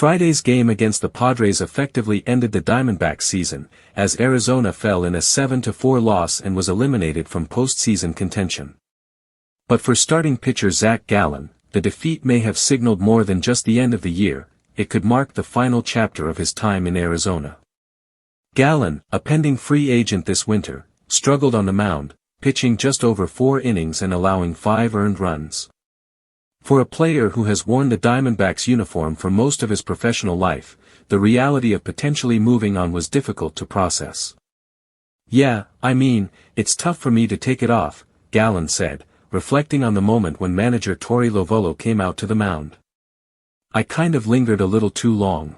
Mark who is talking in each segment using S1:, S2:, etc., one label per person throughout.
S1: Friday's game against the Padres effectively ended the Diamondbacks season, as Arizona fell in a 7-4 loss and was eliminated from postseason contention. But for starting pitcher Zac Gallen, the defeat may have signaled more than just the end of the year. It could mark the final chapter of his time in Arizona. Gallen, a pending free agent this winter, struggled on the mound, pitching just over 4 innings and allowing 5 earned runs. For a player who has worn the Diamondbacks uniform for most of his professional life, the reality of potentially moving on was difficult to process. "Yeah, I mean, it's tough for me to take it off," Gallen said, reflecting on the moment when manager Torey Lovullo came out to the mound. "I kind of lingered a little too long.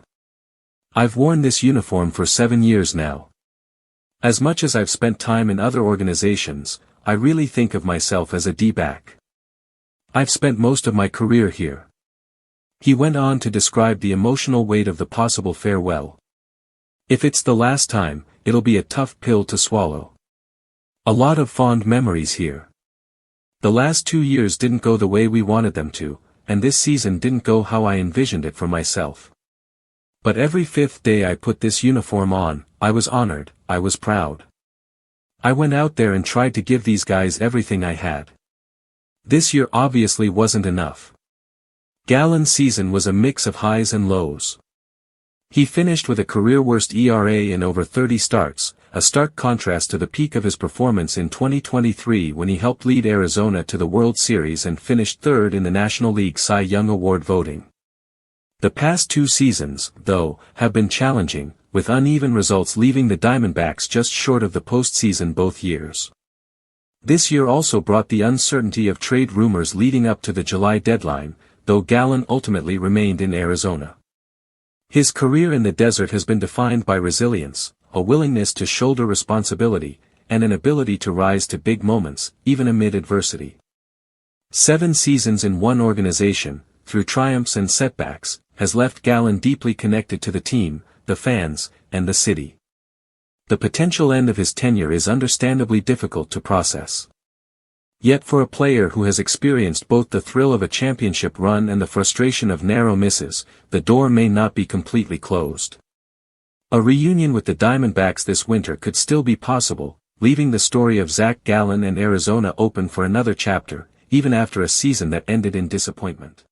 S1: I've worn this uniform for 7 years now. As much as I've spent time in other organizations, I really think of myself as a D-back. I've spent most of my career here." He went on to describe the emotional weight of the possible farewell. "If it's the last time, it'll be a tough pill to swallow. A lot of fond memories here. The last 2 years didn't go the way we wanted them to, and this season didn't go how I envisioned it for myself. But every 5th day I put this uniform on, I was honored, I was proud. I went out there and tried to give these guys everything I had. This year obviously wasn't enough." Gallen's season was a mix of highs and lows. He finished with a career-worst ERA in over 30 starts, a stark contrast to the peak of his performance in 2023 when he helped lead Arizona to the World Series and finished 3rd in the National League Cy Young Award voting. The past 2 seasons, though, have been challenging, with uneven results leaving the Diamondbacks just short of the postseason both years. This year also brought the uncertainty of trade rumors leading up to the July deadline, though Gallen ultimately remained in Arizona. His career in the desert has been defined by resilience, a willingness to shoulder responsibility, and an ability to rise to big moments, even amid adversity. 7 seasons in one organization, through triumphs and setbacks, has left Gallen deeply connected to the team, the fans, and the city. The potential end of his tenure is understandably difficult to process. Yet for a player who has experienced both the thrill of a championship run and the frustration of narrow misses, the door may not be completely closed. A reunion with the Diamondbacks this winter could still be possible, leaving the story of Zac Gallen and Arizona open for another chapter, even after a season that ended in disappointment.